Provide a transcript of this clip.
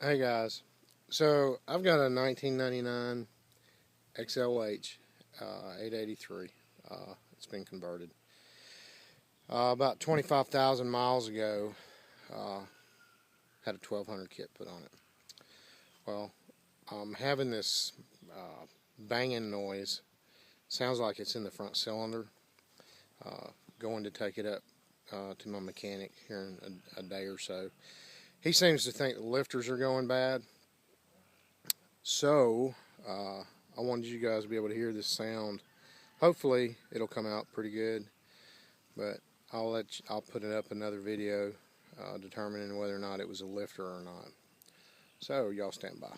Hey guys, so I've got a 1999 XLH 883. It's been converted. About 25,000 miles ago, had a 1200 kit put on it. Well, I'm having this banging noise. Sounds like it's in the front cylinder. Going to take it up to my mechanic here in a day or so. He seems to think the lifters are going bad. So, I wanted you guys to be able to hear this sound. Hopefully, it'll come out pretty good. But I'll put it up another video determining whether or not it was a lifter or not. So, y'all stand by.